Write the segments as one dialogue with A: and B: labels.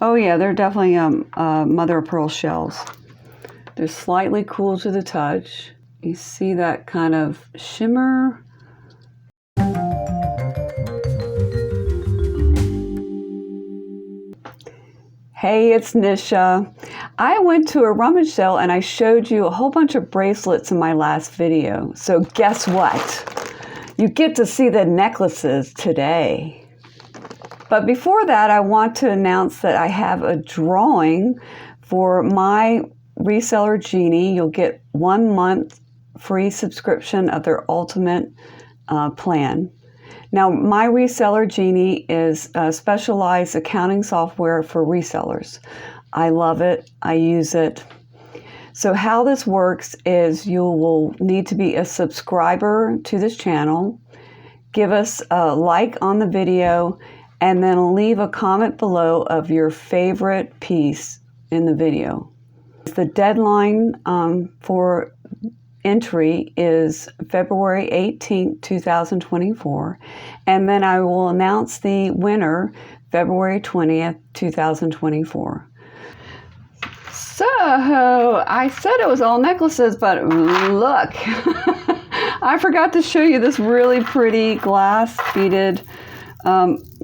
A: Oh yeah, they're definitely mother of pearl shells. They're slightly cool to the touch. You see that kind of shimmer. Hey, it's Nisha. I went to a rummage sale and I showed you a whole bunch of bracelets in my last video. So guess what? You get to see the necklaces today. But before that, I want to announce that I have a drawing for my reseller Genie. You'll get 1 month free subscription of their ultimate plan. Now, my reseller Genie is specialized accounting software for resellers. I love it. I use it. So how this works is you will need to be a subscriber to this channel, give us a like on the video, and then leave a comment below of your favorite piece in the video. The deadline for entry is February 18th, 2024, and then I will announce the winner February 20th, 2024. So, I said it was all necklaces, but look, I forgot to show you this really pretty glass beaded,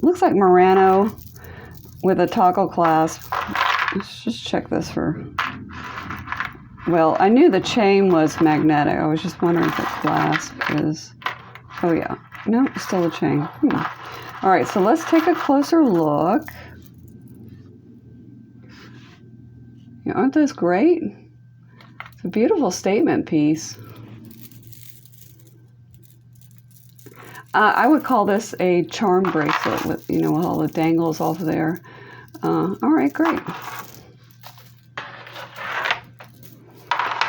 A: looks like Murano with a toggle clasp. Let's just check this for... Well, I knew the chain was magnetic. I was just wondering if the clasp is... Oh, yeah. No, it's still a chain. All right, so let's take a closer look. Yeah, aren't those great? It's a beautiful statement piece. I would call this a charm bracelet with, you know, with all the dangles off of there. All right, great.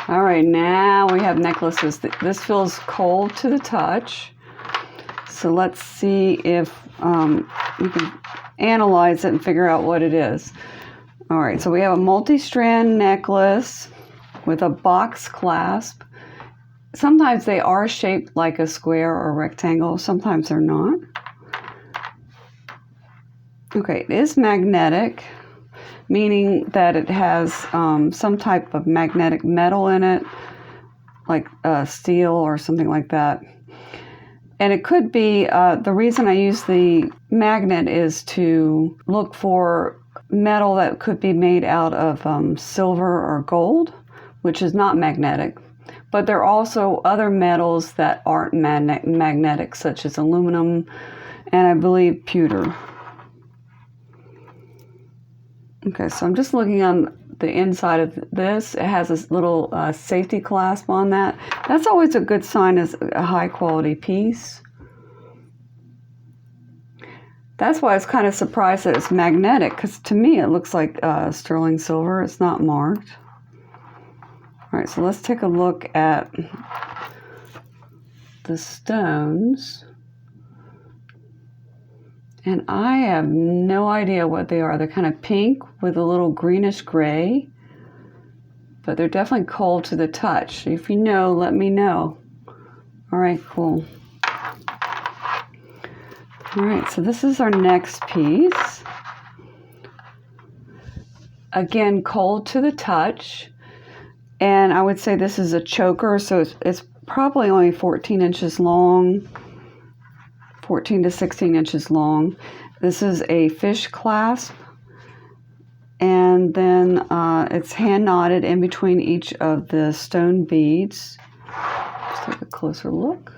A: All right, now we have necklaces. This feels cold to the touch. So let's see if we can analyze it and figure out what it is. All right, so we have a multi-strand necklace with a box clasp. Sometimes they are shaped like a square or rectangle. Sometimes they're not. Okay, it is magnetic, meaning that it has some type of magnetic metal in it, like steel or something like that. And it could be, the reason I use the magnet is to look for metal that could be made out of silver or gold, which is not magnetic. But there are also other metals that aren't magnetic, such as aluminum and I believe pewter. Okay, so I'm just looking on the inside of this. It has this little safety clasp on that. That's always a good sign as a high quality piece. That's why I was kind of surprised that it's magnetic, because to me it looks like sterling silver. It's not marked. All right, so let's take a look at the stones. And I have no idea what they are. They're kind of pink with a little greenish gray, but they're definitely cold to the touch. If you know, let me know. All right, cool. All right, so this is our next piece. Again, cold to the touch. And I would say this is a choker, so it's probably only 14 inches long. 14 to 16 inches long. This is a fish clasp, and then it's hand knotted in between each of the stone beads. Let's take a closer look.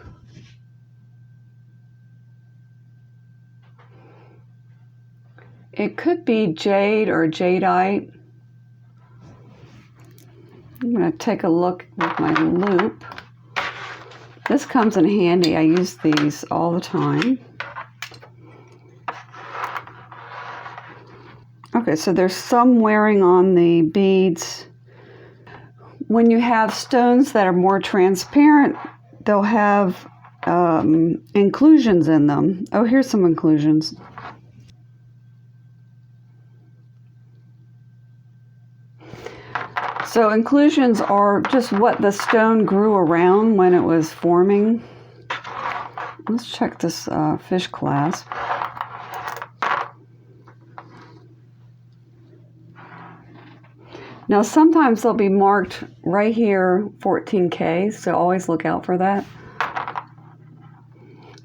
A: It could be jade or jadeite. I'm going to take a look with my loop. This comes in handy. I use these all the time. Okay, so there's some wearing on the beads. When you have stones that are more transparent, they'll have inclusions in them. Oh, here's some inclusions. So inclusions are just what the stone grew around when it was forming. Let's check this fish clasp. Now sometimes they'll be marked right here 14K, so always look out for that.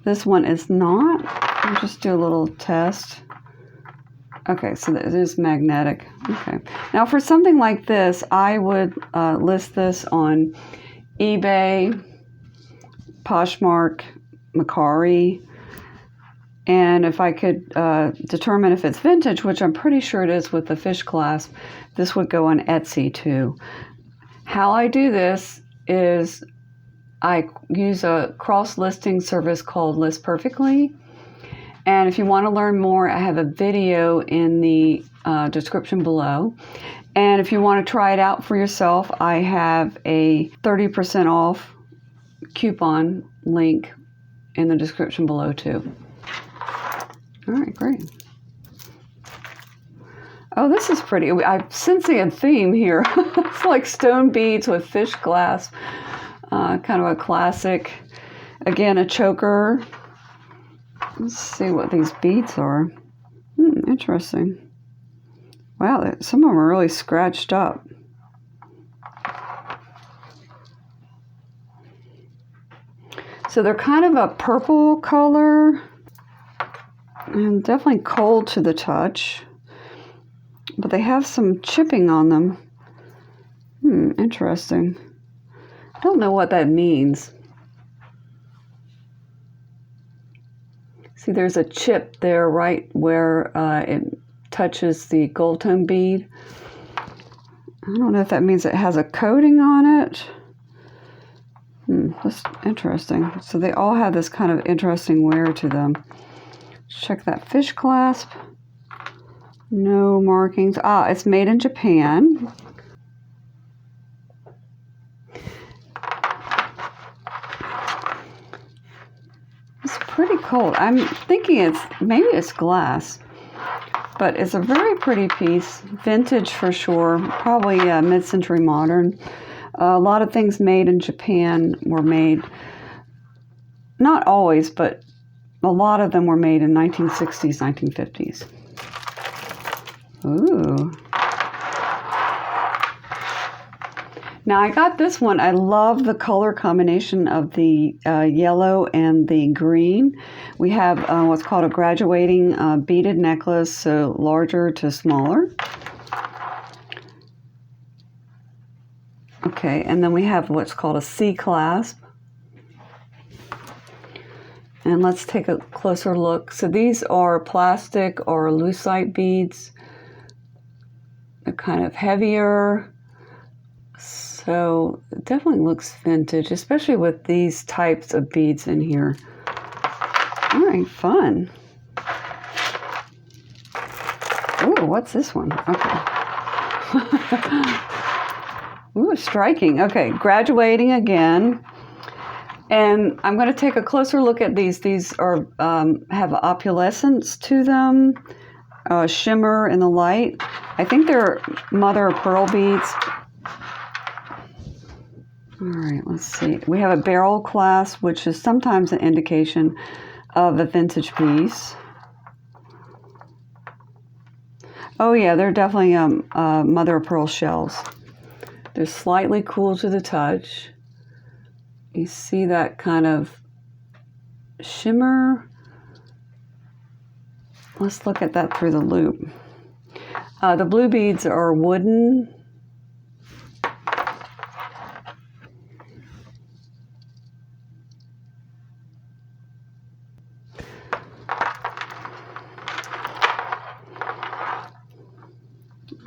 A: This one is not. I'll just do a little test. Okay, so it is magnetic. Okay. Now for something like this, I would list this on eBay, Poshmark, Mercari, and if I could determine if it's vintage, which I'm pretty sure it is with the fish clasp, this would go on Etsy too. How I do this is I use a cross-listing service called List Perfectly. And if you want to learn more, I have a video in the description below. And if you want to try it out for yourself, I have a 30% off coupon link in the description below too. All right, great. Oh, this is pretty. I'm sensing a theme here. It's like stone beads with fish clasp. Kind of a classic. Again, a choker. Let's see what these beads are. Interesting. Wow, some of them are really scratched up. So they're kind of a purple color and definitely cold to the touch, but they have some chipping on them. Interesting. I don't know what that means. See, there's a chip there right where it touches the Goldtone bead. I don't know if that means it has a coating on it. That's interesting. So they all have this kind of interesting wear to them. Check that fish clasp. No markings. Ah, it's made in Japan. It's pretty cold. I'm thinking maybe it's glass, but it's a very pretty piece. Vintage for sure. Probably mid-century modern. A lot of things made in Japan were made, not always, but a lot of them were made in 1960s, 1950s. Ooh. Now I got this one. I love the color combination of the yellow and the green. We have what's called a graduating beaded necklace, so larger to smaller. Okay, and then we have what's called a C clasp. And let's take a closer look. So these are plastic or lucite beads. They're kind of heavier. So it definitely looks vintage, especially with these types of beads in here. All right, fun. Ooh, what's this one? Okay. Ooh, striking. Okay, graduating again. And I'm going to take a closer look at these. These are have opalescence to them, shimmer in the light. I think they're mother of pearl beads. All right, let's see. We have a barrel clasp, which is sometimes an indication of a vintage piece. Oh yeah, they're definitely mother of pearl shells. They're slightly cool to the touch. You see that kind of shimmer. Let's look at that through the loop. The blue beads are wooden.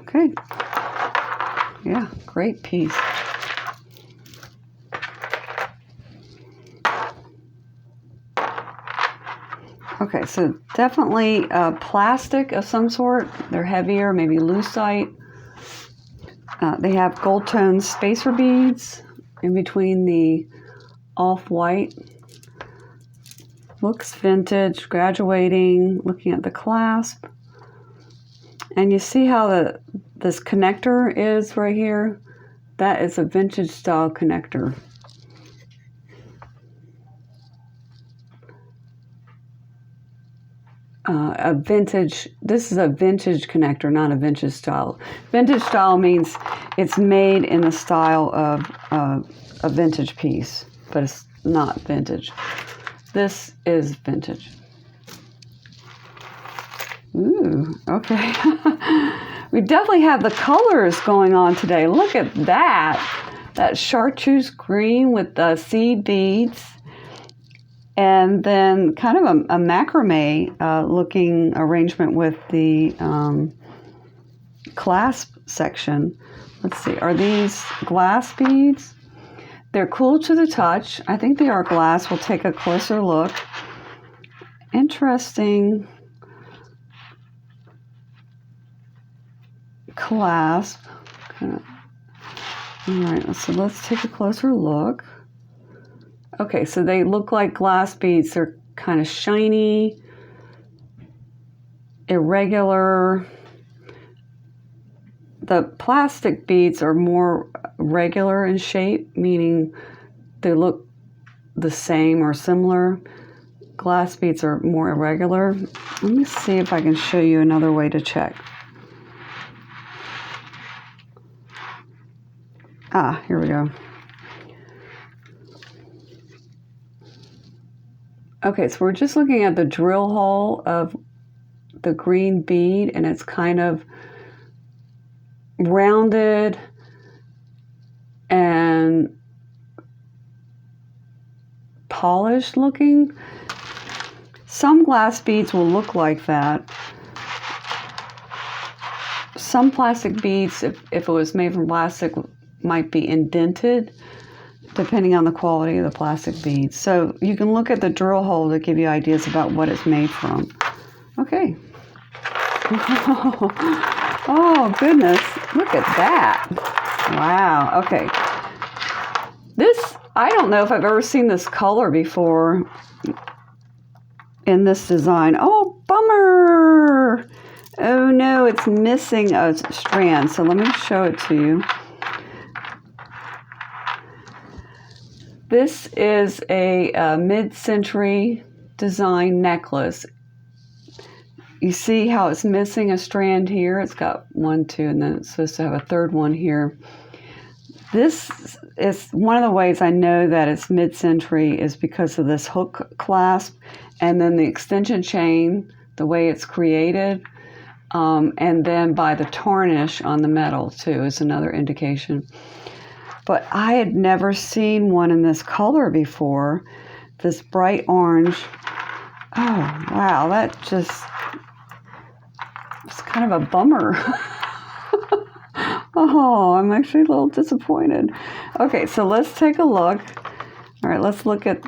A: Okay. Yeah, great piece. Okay, so definitely plastic of some sort. They're heavier, maybe lucite. They have Goldtone spacer beads in between the off-white. Looks vintage, graduating, looking at the clasp. And you see how this connector is right here? That is a vintage style connector. a vintage, this is a vintage connector, not a vintage style. Vintage style means it's made in the style of a vintage piece, but it's not vintage. This is vintage. Ooh, okay. We definitely have the colors going on today. Look at that. That chartreuse green with the seed beads. And then kind of a macrame looking arrangement with the clasp section. Let's see, are these glass beads? They're cool to the touch. I think they are glass. We'll take a closer look. Interesting clasp. All right, so let's take a closer look. Okay, so they look like glass beads. They're kind of shiny, irregular. The plastic beads are more regular in shape, meaning they look the same or similar. Glass beads are more irregular. Let me see if I can show you another way to check. Ah, here we go. Okay, so we're just looking at the drill hole of the green bead, and it's kind of rounded and polished looking. Some glass beads will look like that. Some plastic beads, if it was made from plastic, might be indented, depending on the quality of the plastic beads. So you can look at the drill hole to give you ideas about what it's made from. Okay. Oh, goodness. Look at that. Wow. Okay. This, I don't know if I've ever seen this color before in this design. Oh, bummer. Oh, no, it's missing a strand. So let me show it to you. This is a mid-century design necklace. You see how it's missing a strand here? It's got 1, 2, and then it's supposed to have a third one here. This is one of the ways I know that it's mid-century is because of this hook clasp and then the extension chain, the way it's created, and then by the tarnish on the metal too is another indication. But I had never seen one in this color before, this bright orange. Oh, wow, that just, it's kind of a bummer. Oh, I'm actually a little disappointed. Okay, so let's take a look. All right, let's look at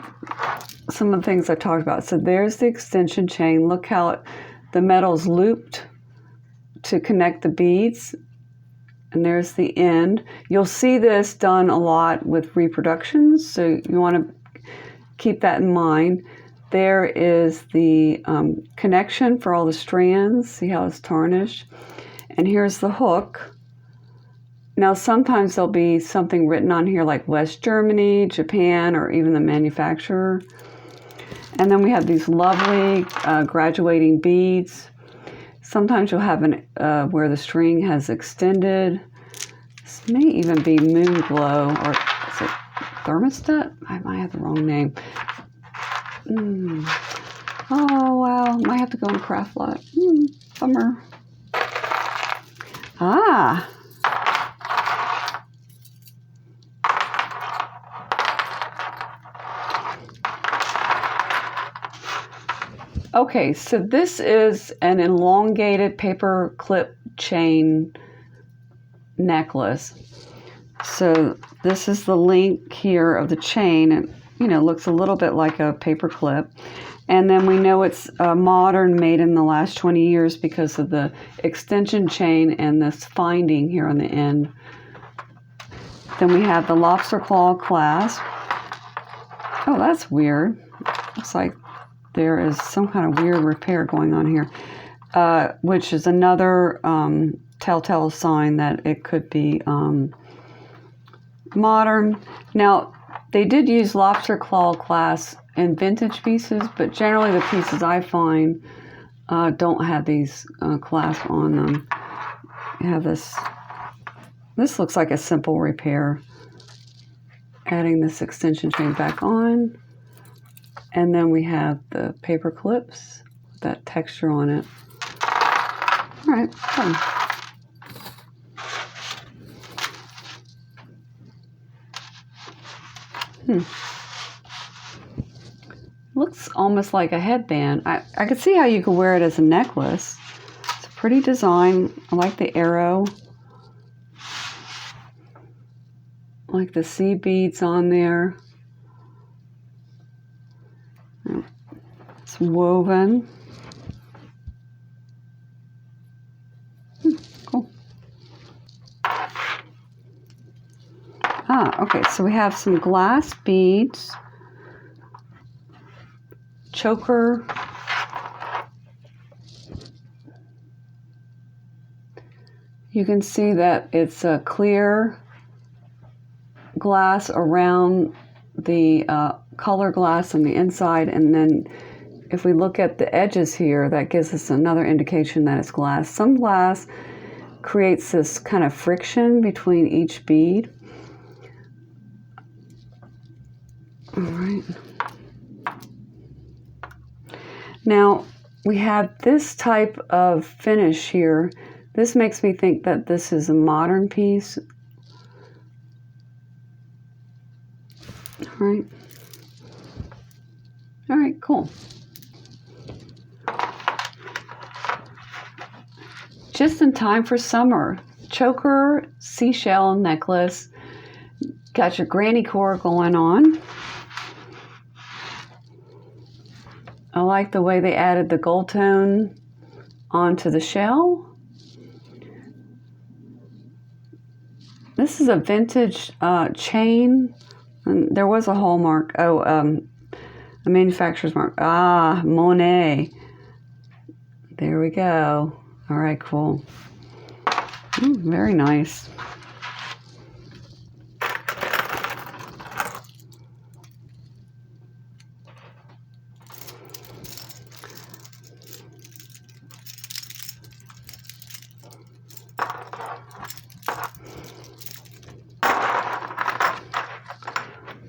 A: some of the things I talked about. So there's the extension chain. Look how the metal's looped to connect the beads. And there's the end. You'll see this done a lot with reproductions, so you want to keep that in mind. There is the connection for all the strands. See how it's tarnished? And here's the hook. Now, sometimes there'll be something written on here like West Germany, Japan, or even the manufacturer. And then we have these lovely graduating beads. Sometimes you'll have where the string has extended. This may even be Moonglow, or is it Thermostat? I might have the wrong name. Oh, wow. Might have to go in craft lot. Bummer. Ah. Okay, so this is an elongated paper clip chain necklace. So this is the link here of the chain, and looks a little bit like a paper clip. And then we know it's modern, made in the last 20 years because of the extension chain and this finding here on the end. Then we have the lobster claw clasp. Oh, that's weird. Looks like there is some kind of weird repair going on here, which is another telltale sign that it could be modern. Now, they did use lobster claw clasp in vintage pieces, but generally the pieces I find don't have these clasp on them. You have this. This looks like a simple repair. Adding this extension chain back on. And then we have the paper clips with that texture on it. All right, fun. Looks almost like a headband. I could see how you could wear it as a necklace. It's a pretty design. I like the arrow. I like the sea beads on there. It's woven. Cool. Okay, so we have some glass beads, choker, you can see that it's a clear glass around the color glass on the inside, and then if we look at the edges here, that gives us another indication that it's glass. Some glass creates this kind of friction between each bead. All right. Now we have this type of finish here. This makes me think that this is a modern piece. All right. All right, cool. Just in time for summer. Choker, seashell necklace. Got your granny core going on. I like the way they added the Goldtone onto the shell. This is a vintage chain. And there was a hallmark. A manufacturer's mark. Monet. There we go. All right, cool. Very nice.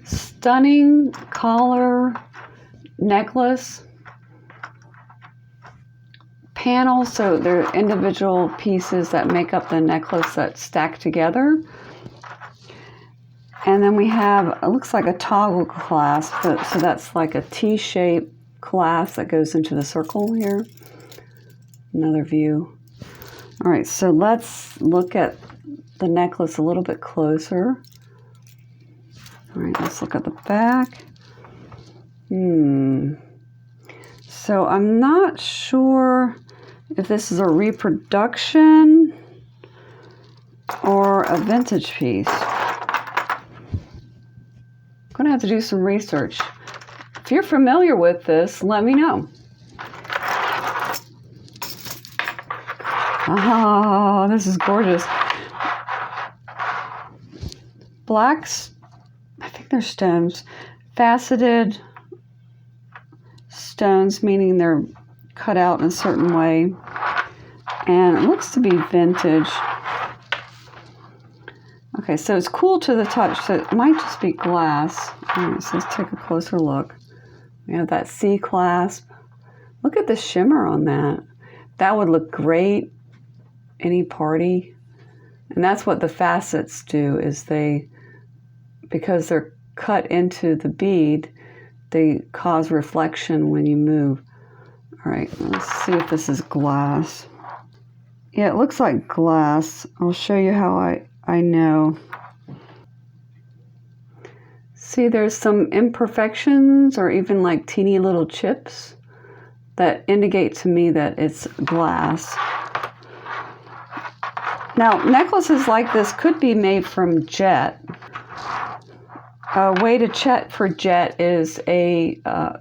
A: Stunning collar necklace panels, so they're individual pieces that make up the necklace that stack together. And then we have, it looks like a toggle clasp, so that's like a T-shaped clasp that goes into the circle here. Another view. All right, so let's look at the necklace a little bit closer. All right, let's look at the back. So I'm not sure if this is a reproduction or a vintage piece. I'm gonna have to do some research. If you're familiar with this, let me know. Oh, this is gorgeous. Blacks. I think they're stones. Faceted stones, meaning they're cut out in a certain way. And it looks to be vintage. Okay, so it's cool to the touch, so it might just be glass. All right, so let's take a closer look. We have that C clasp. Look at the shimmer on that. That would look great any party. And that's what the facets do, is they, because they're cut into the bead, they cause reflection when you move. All right, let's see if this is glass. Yeah, it looks like glass. I'll show you how I know. See, there's some imperfections or even like teeny little chips that indicate to me that it's glass. Now, necklaces like this could be made from jet. A way to check for jet is a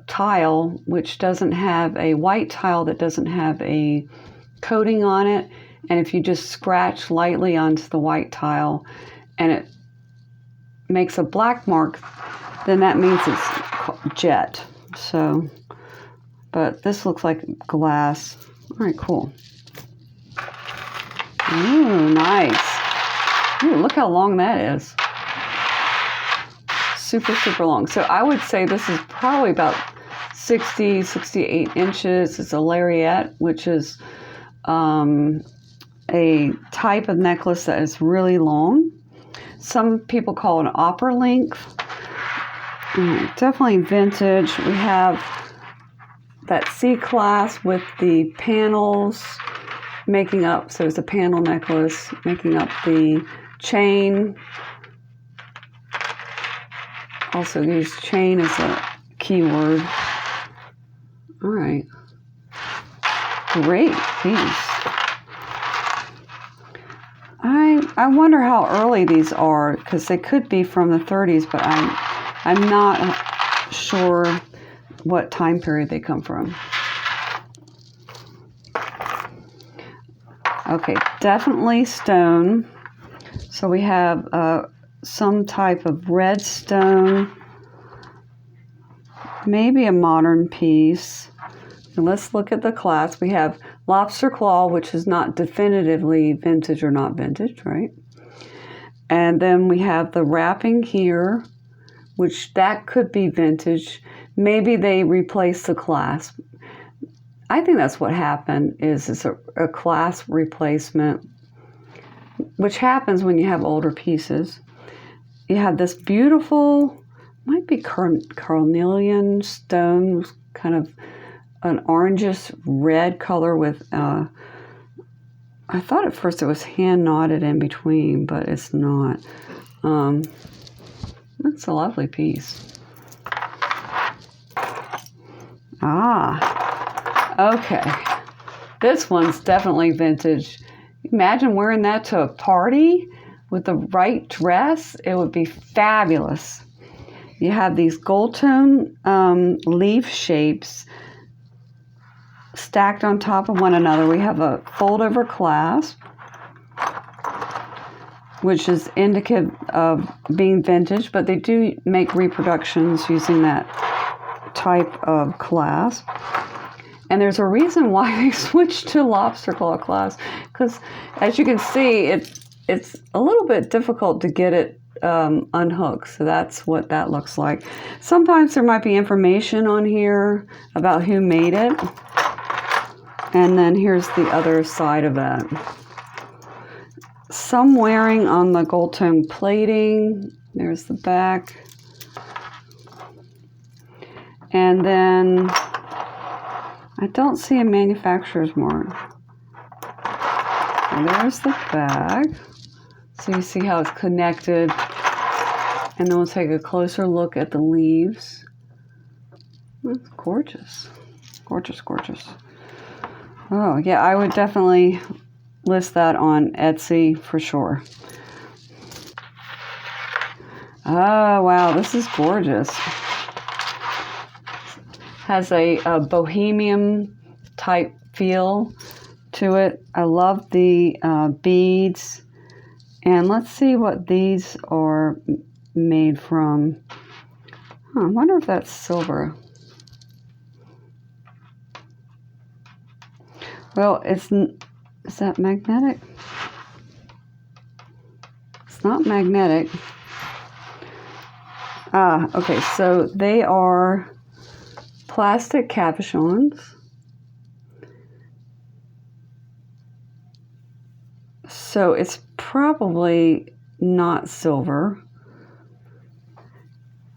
A: tile which doesn't have a white tile that doesn't have a coating on it. And if you just scratch lightly onto the white tile and it makes a black mark, then that means it's jet. So, but this looks like glass. All right, cool. Ooh, nice. Ooh, look how long that is. Super, super long. So I would say this is probably about 60, 68 inches. It's a Lariat, which is a type of necklace that is really long. Some people call it an opera length. Definitely vintage. We have that C clasp with the panels making up, so it's a panel necklace, making up the chain. Also use chain as a keyword. All right. Great piece. I wonder how early these are, because they could be from the 30s, but I'm not sure what time period they come from. Okay, definitely stone. So we have some type of red stone, maybe a modern piece. And let's look at the clasp. We have lobster claw, which is not definitively vintage or not vintage, right? And then we have the wrapping here, which that could be vintage. Maybe they replaced the clasp. I think that's what happened, is it's a clasp replacement, which happens when you have older pieces. You have this beautiful, might be carnelian stone, kind of an orangish red color with, I thought at first it was hand knotted in between, but it's not. That's a lovely piece. Okay. This one's definitely vintage. Imagine wearing that to a party with the right dress. It would be fabulous. You have these Goldtone leaf shapes stacked on top of one another. We have a fold-over clasp, which is indicative of being vintage, but they do make reproductions using that type of clasp. And there's a reason why they switched to lobster claw clasp, because as you can see, it's a little bit difficult to get it unhooked. So that's what that looks like. Sometimes there might be information on here about who made it. And then here's the other side of that. Some wearing on the Goldtone plating. There's the back. And then I don't see a manufacturer's mark. And there's the back. So you see how it's connected. And then we'll take a closer look at the leaves. That's gorgeous. Gorgeous, gorgeous. Oh, yeah, I would definitely list that on Etsy for sure. Oh, wow, this is gorgeous. Has a bohemian type feel to it. I love the beads. And let's see what these are made from. I wonder if that's silver. Well, is that magnetic? It's not magnetic. Okay, so they are plastic cabochons. So it's probably not silver.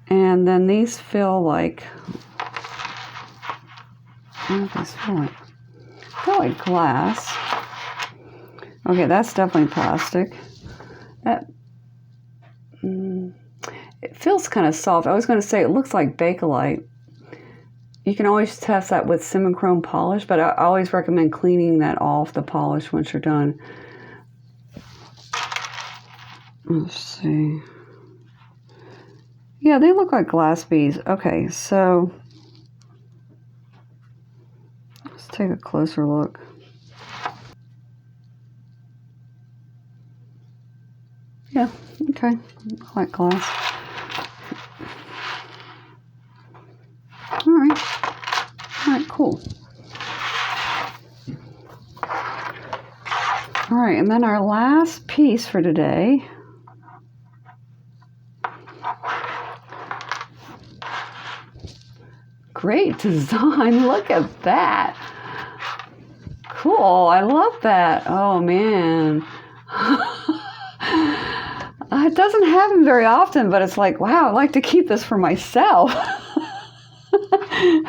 A: And then these feel like, what do these feel like? Feel like glass. Okay, that's definitely plastic. That it feels kind of soft. I was going to say it looks like Bakelite. You can always test that with Simichrome polish, but I always recommend cleaning that off the polish once you're done. Let's see. Yeah, they look like glass beads. Okay, so let's take a closer look. Yeah, okay, look like glass. All right, cool. All right, and then our last piece for today. Great design, look at that. Cool, I love that. Oh man. It doesn't happen very often, but it's like, wow, I'd like to keep this for myself.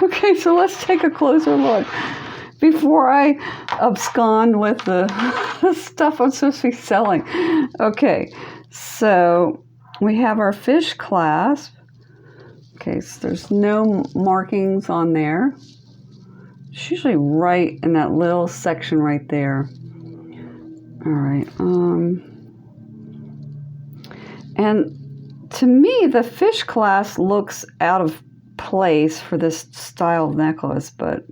A: Okay, so let's take a closer look before I abscond with the stuff I'm supposed to be selling. Okay, so we have our fish clasp. Okay, so there's no markings on there. It's usually right in that little section right there. All right. And to me, the fish clasp looks out of place for this style of necklace, but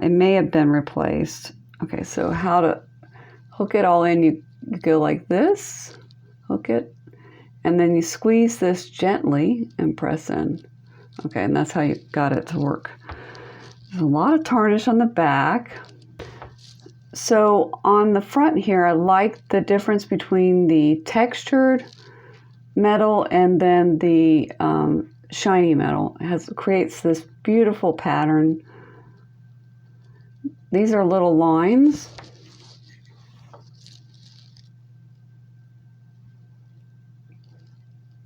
A: it may have been replaced. Okay, so how to hook it all in, you go like this, hook it, and then you squeeze this gently and press in. Okay, and that's how you got it to work. There's a lot of tarnish on the back. So on the front here, I like the difference between the textured metal and then the shiny metal. It creates this beautiful pattern. These are little lines.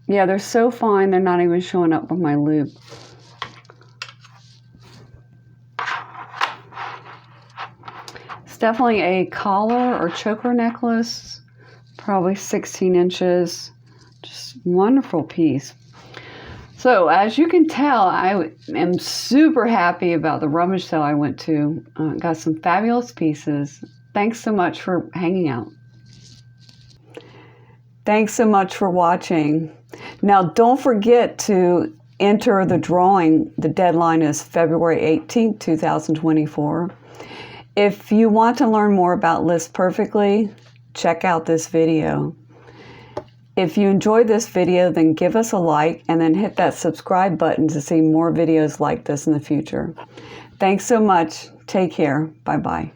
A: Yeah, they're so fine, they're not even showing up with my loop. It's definitely a collar or choker necklace, probably 16 inches. Just wonderful piece. So as you can tell, I am super happy about the rummage sale I went to. Got some fabulous pieces. Thanks so much for hanging out. Thanks so much for watching. Now don't forget to enter the drawing. The deadline is February 18th, 2024. If you want to learn more about List Perfectly, check out this video. If you enjoyed this video, then give us a like and then hit that subscribe button to see more videos like this in the future. Thanks so much. Take care. Bye-bye.